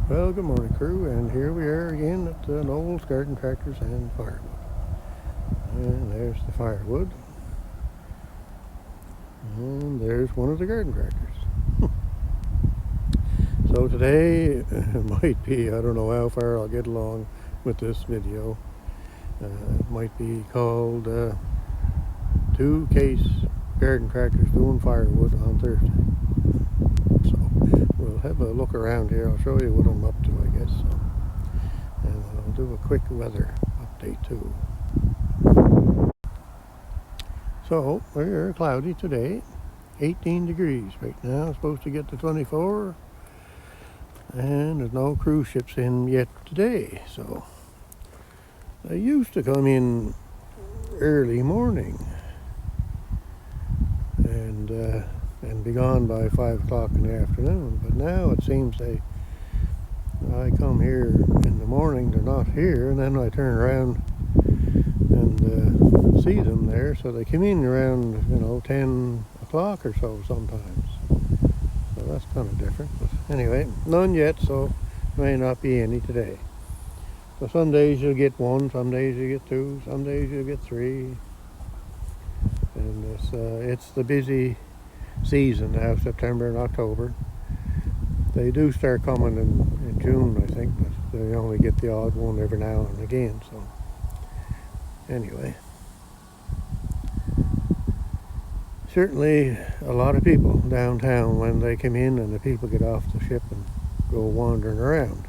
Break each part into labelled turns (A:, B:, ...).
A: Well, good morning, crew, and here we are again at Noel's Garden Tractors and Firewood. And there's the firewood, and there's one of the garden tractors. So today might be, I don't know how far I'll get along with this video. It might be called 2-case garden tractors doing firewood on Thursday. So we'll have a look around here. I'll show you what I'm up to, I guess. So, and I'll do a quick weather update too. So we're cloudy today, 18 degrees right now. It's supposed to get to 24, and there's no cruise ships in yet today. So they used to come in early morning and be gone by 5 o'clock in the afternoon. But now it seems I come here in the morning, they're not here, and then I turn around and see them there. So they come in around 10 o'clock or so sometimes. So that's kind of different. But anyway, none yet, so may not be any today. So some days you'll get one, some days you get two, some days you'll get three. And it's the busy season now, September and October. They do start coming in June, I think, but they only get the odd one every now and again. So anyway, certainly a lot of people downtown when they come in, and the people get off the ship and go wandering around.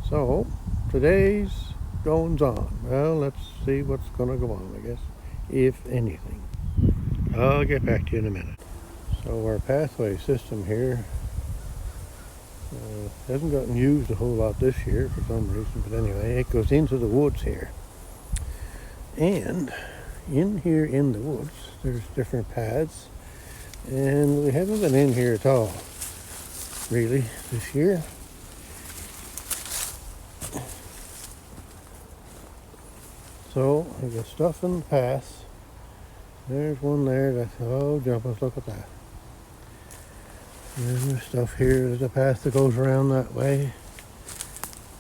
A: So today's goings on. Well, let's see what's going to go on, I guess, if anything. I'll get back to you in a minute. So our pathway system here hasn't gotten used a whole lot this year for some reason, but anyway, it goes into the woods here. And in here in the woods, there's different paths, and we haven't been in here at all, really, this year. So I got stuff in the paths. There's one there that's, oh, jumpers, look at that. And there's stuff here, there's a path that goes around that way.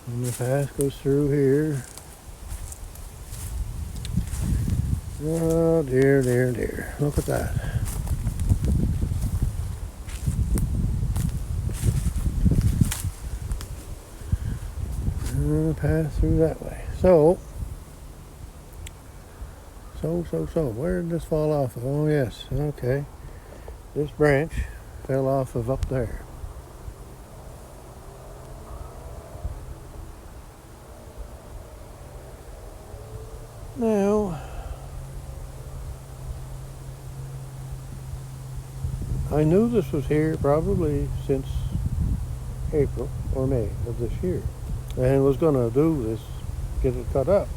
A: And the path goes through here. Oh, dear, dear, dear. Look at that. And the path through that way. So, where did this fall off of? Oh, yes, okay. This branch fell off of up there. Now, I knew this was here probably since April or May of this year, and was going to do this, get it cut up.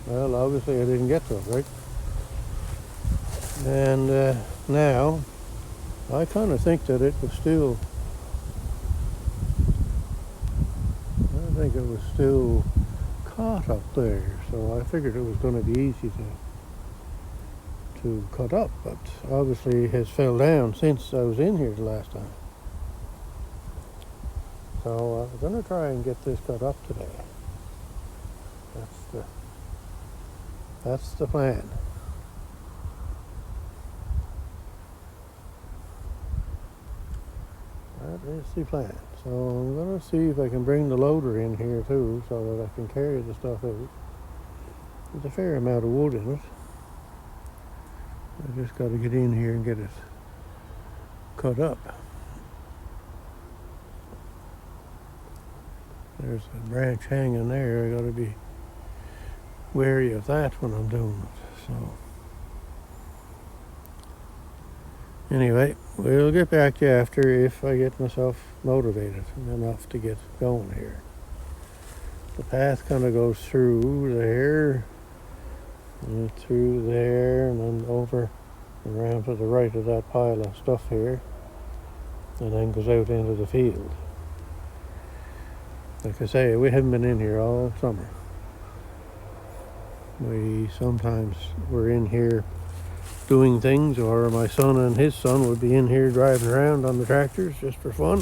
A: Well, obviously I didn't get to it, right? And now, I kind of think that it was still, caught up there. So I figured it was going to be easy to cut up, but obviously it has fell down since I was in here the last time. So I'm going to try and get this cut up today. That's the plan. That is the plan. So I'm going to see if I can bring the loader in here too, so that I can carry the stuff out. There's a fair amount of wood in it. I just got to get in here and get it cut up. There's a branch hanging there. I got to be wary of that when I'm doing it. So anyway, we'll get back to you after, if I get myself motivated enough to get going here. The path kind of goes through there, and through there, and then over and around to the right of that pile of stuff here, and then goes out into the field. Like I say, we haven't been in here all summer. We sometimes were in here doing things, or my son and his son would be in here driving around on the tractors just for fun.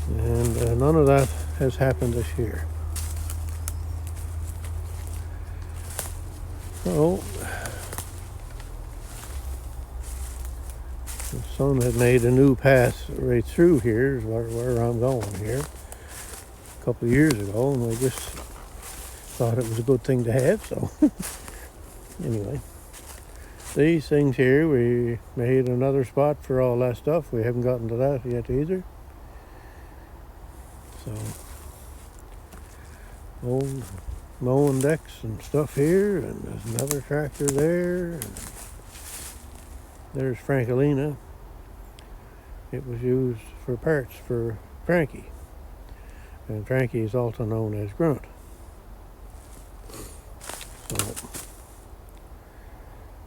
A: And none of that has happened this year. So the son had made a new path right through here, is where I'm going here, a couple of years ago, and I just thought it was a good thing to have, so anyway. These things here, we made another spot for all that stuff. We haven't gotten to that yet either. So, old mowing decks and stuff here, and there's another tractor there. And there's Frankelina. It was used for parts for Frankie. And Frankie is also known as Grunt. So,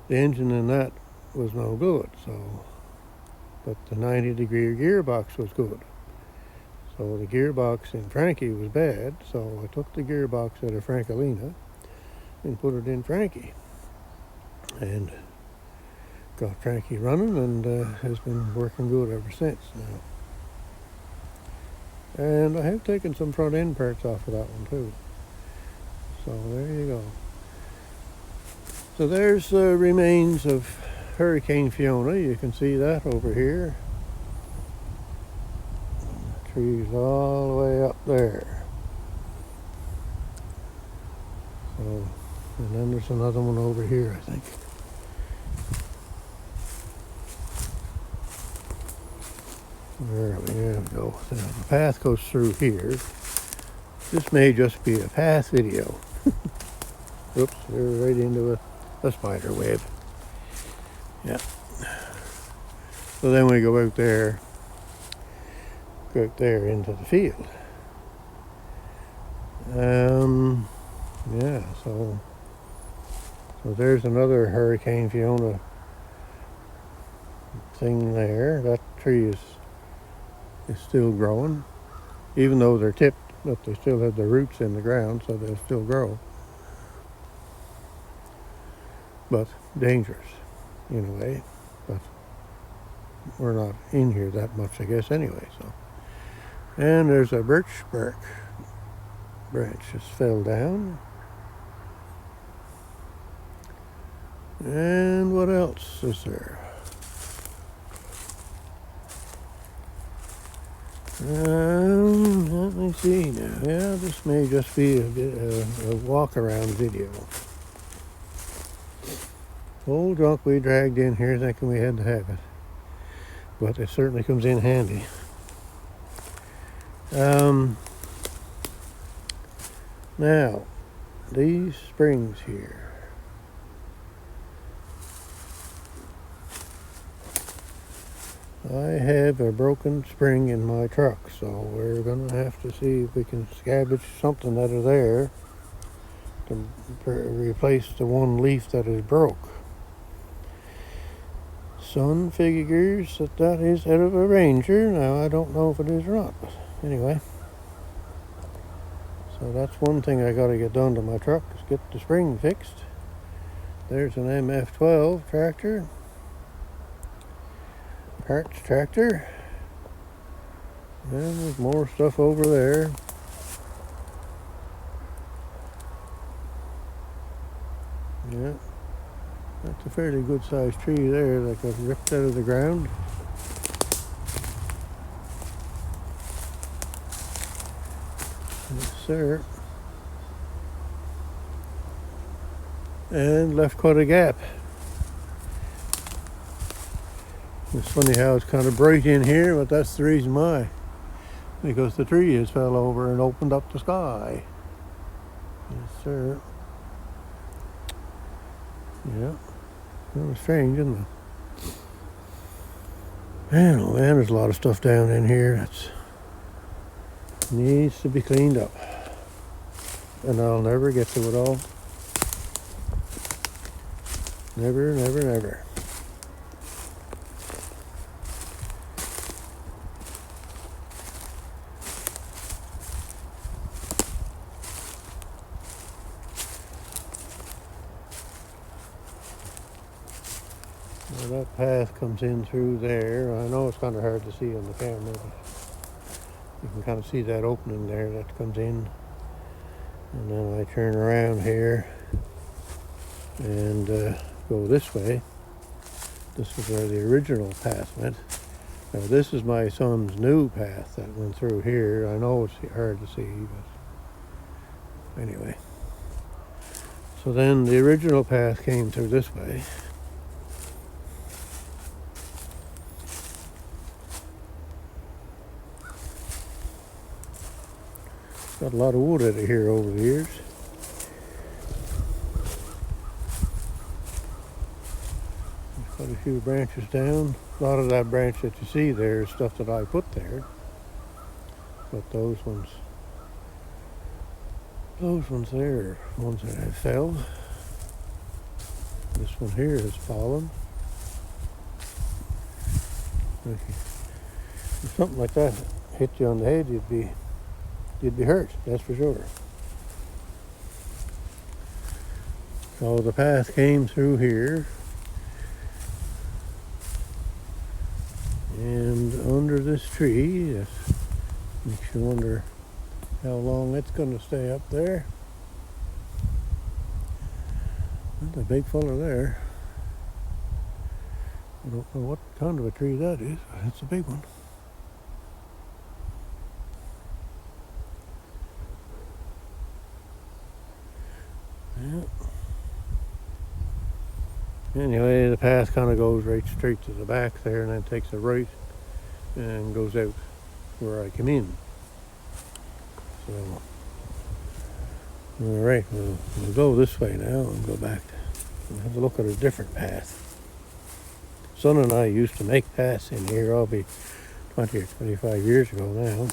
A: the engine in that was no good, but the 90-degree gearbox was good. So the gearbox in Frankie was bad, so I took the gearbox out of Frankelina and put it in Frankie. And got Frankie running, and has been working good ever since now. And I have taken some front end parts off of that one too. So there you go. So there's the remains of Hurricane Fiona. You can see that over here. Trees all the way up there. So, and then there's another one over here, I think. There we go. So the path goes through here. This may just be a path video. Oops, we're right into a spider web. Yeah. So then we go out there into the field. Yeah, so there's another Hurricane Fiona thing there. That tree is still growing, even though they're tipped, but they still have the roots in the ground, so they'll still grow. But dangerous in a way. But we're not in here that much, I guess, anyway. So, and there's a birch bark branch just fell down. And what else is there? Let me see now. Yeah, this may just be a walk-around video. Old junk we dragged in here thinking we had to have it. But it certainly comes in handy. Now, these springs here. I have a broken spring in my truck, so we're going to have to see if we can scavenge something out of there to replace the one leaf that is broke. Son figures that is out of a Ranger. Now, I don't know if it is or not, but anyway. So that's one thing I got to get done to my truck, is get the spring fixed. There's an MF12 tractor. Parts tractor. And there's more stuff over there. Yeah. That's a fairly good sized tree there that got ripped out of the ground. Yes, sir. And left quite a gap. It's funny how it's kind of bright in here, but that's the reason why. Because the tree has fell over and opened up the sky. Yes, sir. Yeah. That was strange, isn't it? Man, oh man, there's a lot of stuff down in here that needs to be cleaned up. And I'll never get to it all. Never, never, never. Well, that path comes in through there. I know it's kind of hard to see on the camera, but You can kind of see that opening there that comes in. And then I turn around here and go this way. This is where the original path went. Now this is my son's new path that went through here. I know it's hard to see, but anyway. So then the original path came through this way. Got a lot of wood out of here over the years. There's quite a few branches down. A lot of that branch that you see there is stuff that I put there. But those ones there are ones that I felled. This one here has fallen. If something like that hit you on the head, you'd be hurt, that's for sure. So the path came through here. And under this tree, that makes you wonder how long it's going to stay up there. That's a big fella there. I don't know what kind of a tree that is, but it's a big one. Yeah. Anyway, the path kind of goes right straight to the back there and then takes a right and goes out where I came in. So, all right, we'll go this way now and go back and have a look at a different path. Son and I used to make paths in here, I'll be 20 or 25 years ago now.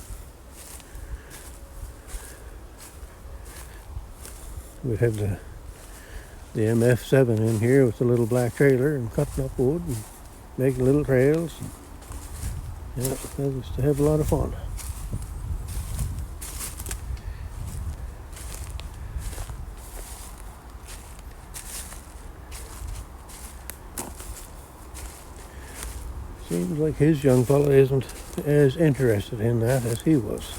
A: We'd have the MF7 in here with the little black trailer and cutting up wood and making little trails. Yeah, that used to have a lot of fun. Seems like his young fella isn't as interested in that as he was.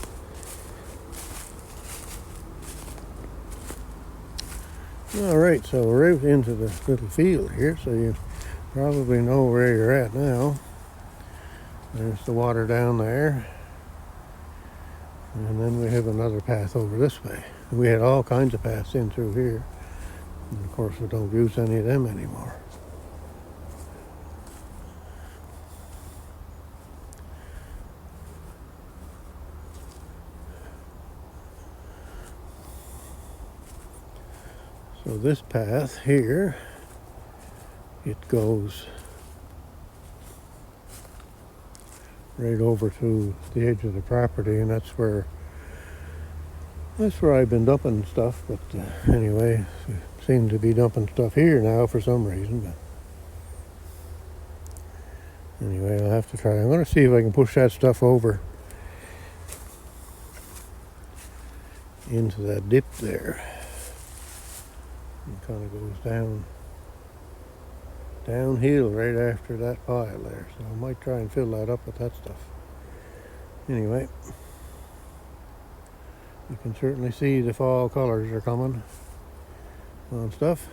A: All right, so we're out into the little field here, so you probably know where you're at now. There's the water down there. And then we have another path over this way. We had all kinds of paths in through here. And of course, we don't use any of them anymore. So this path here, it goes right over to the edge of the property, and that's where I've been dumping stuff. But anyway, we seem to be dumping stuff here now for some reason. But anyway, I'll have to try. I'm going to see if I can push that stuff over into that dip there. It kind of goes downhill right after that pile there. So I might try and fill that up with that stuff. Anyway, you can certainly see the fall colors are coming on stuff.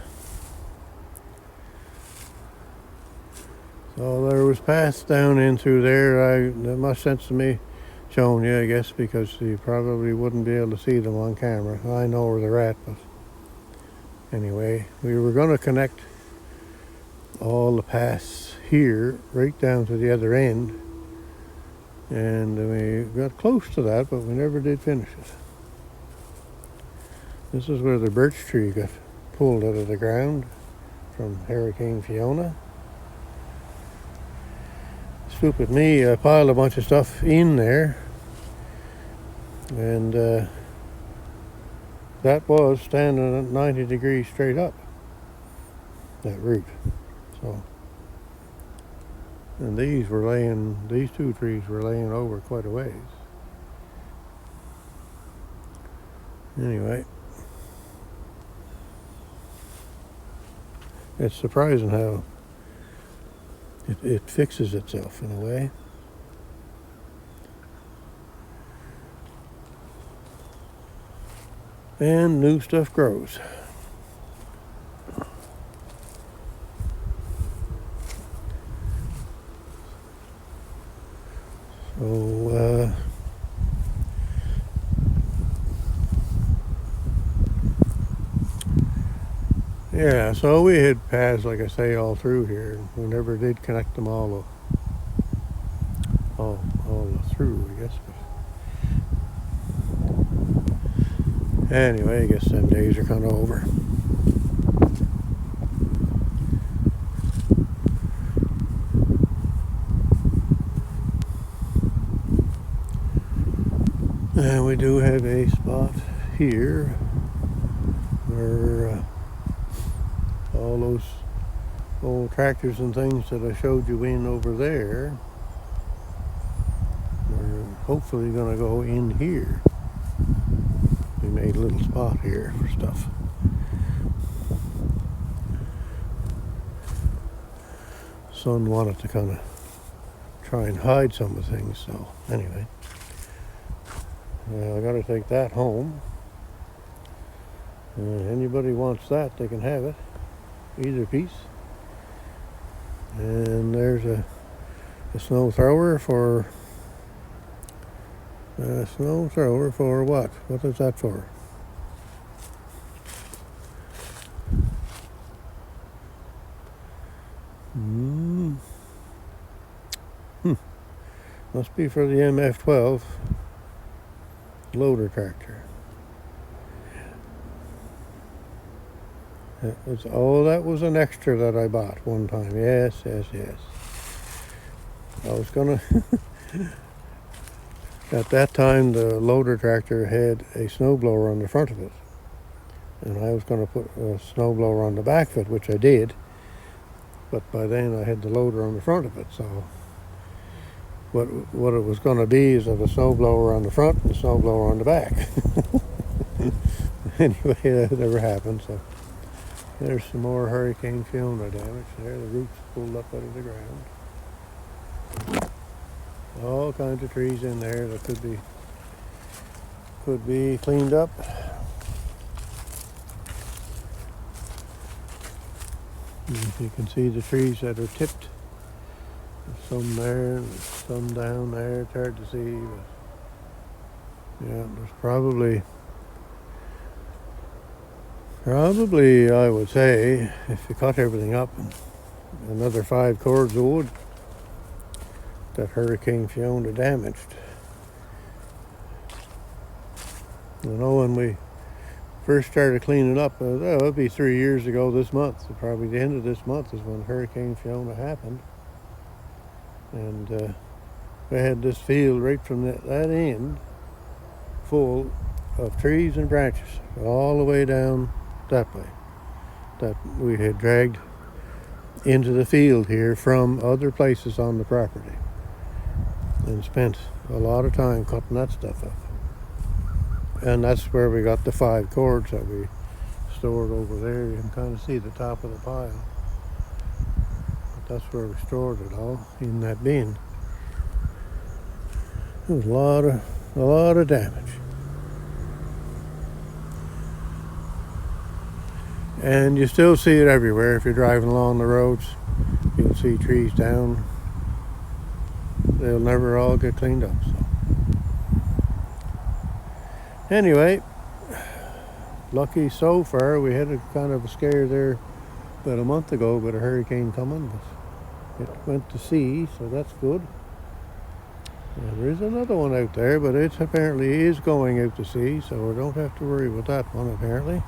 A: So there was paths down in through there. That much sense to me showing you, I guess, because you probably wouldn't be able to see them on camera. I know where they're at, but anyway, we were going to connect all the paths here right down to the other end, and we got close to that, but we never did finish it. This is where the birch tree got pulled out of the ground from Hurricane Fiona. Stupid me, I piled a bunch of stuff in there, and that was standing at 90 degrees straight up, that root. So, and these two trees were laying over quite a ways. Anyway, it's surprising how it fixes itself in a way. and new stuff grows. So yeah, so we had paths, like I say, all through here. We never did connect them all through, I guess. But anyway, I guess them days are kind of over. And we do have a spot here where all those old tractors and things that I showed you in over there are hopefully going to go in here. We made a little spot here for stuff. Son wanted to kind of try and hide some of the things, so anyway. I got to take that home. Anybody wants that, they can have it. Either piece. And there's a snow thrower for what? What is that for? Must be for the MF12 loader tractor. That was an extra that I bought one time. Yes. I was gonna at that time the loader tractor had a snowblower on the front of it. And I was gonna put a snowblower on the back of it, which I did. But by then I had the loader on the front of it, so what it was gonna be is of a snowblower on the front and a snowblower on the back. Anyway, that never happened, so there's some more Hurricane Fiona damage there. The roots pulled up out of the ground. All kinds of trees in there that could be cleaned up. And you can see the trees that are tipped. There's some there and some down there. It's hard to see, but yeah, there's probably I would say, if you cut everything up, another 5 cords of wood that Hurricane Fiona damaged. You know, when we first started cleaning up, it'll be 3 years ago this month. Probably the end of this month is when Hurricane Fiona happened. And we had this field right from that end full of trees and branches all the way down that way, that we had dragged into the field here from other places on the property, and spent a lot of time cutting that stuff up. And that's where we got the 5 cords that we stored over there. You can kind of see the top of the pile, but that's where we stored it all, in that bin. There was a lot of damage. And you still see it everywhere. If you're driving along the roads, you'll see trees down. They'll never all get cleaned up. So anyway, lucky so far. We had a kind of a scare there about a month ago about a hurricane coming, but it went to sea, so that's good. And there is another one out there, but it apparently is going out to sea, so we don't have to worry about that one apparently.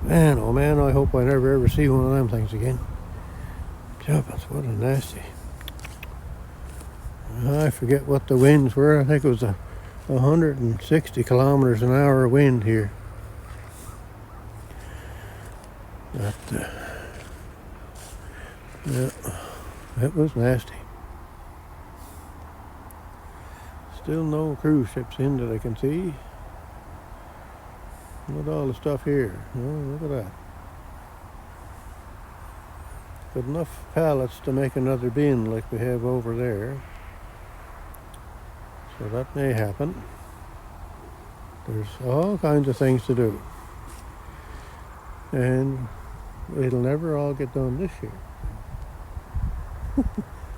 A: Man, oh man, I hope I never ever see one of them things again. Jumpers, what a nasty. I forget what the winds were. I think it was 160 kilometers an hour wind here. But, yeah, it was nasty. Still no cruise ships in that I can see. Look at all the stuff here. Oh, look at that. Got enough pallets to make another bin like we have over there. So that may happen. There's all kinds of things to do. And it'll never all get done this year.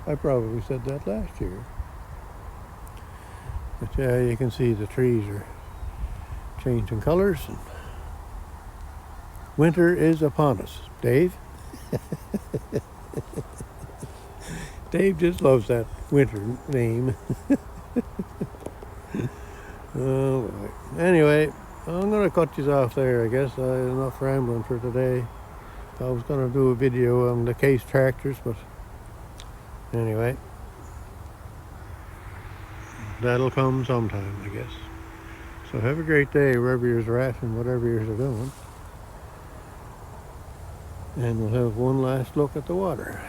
A: I probably said that last year. But yeah, you can see the trees are changing colors. And winter is upon us. Dave? Dave just loves that winter name. Oh, boy. Anyway, I'm going to cut you off there, I guess. Enough rambling for today. I was going to do a video on the case tractors, but anyway, that'll come sometime, I guess. So have a great day wherever you're at and whatever you're doing. And we'll have one last look at the water.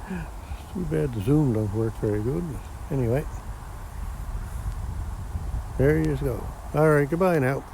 A: It's too bad the zoom don't work very good, but anyway, there you go. All right, goodbye now.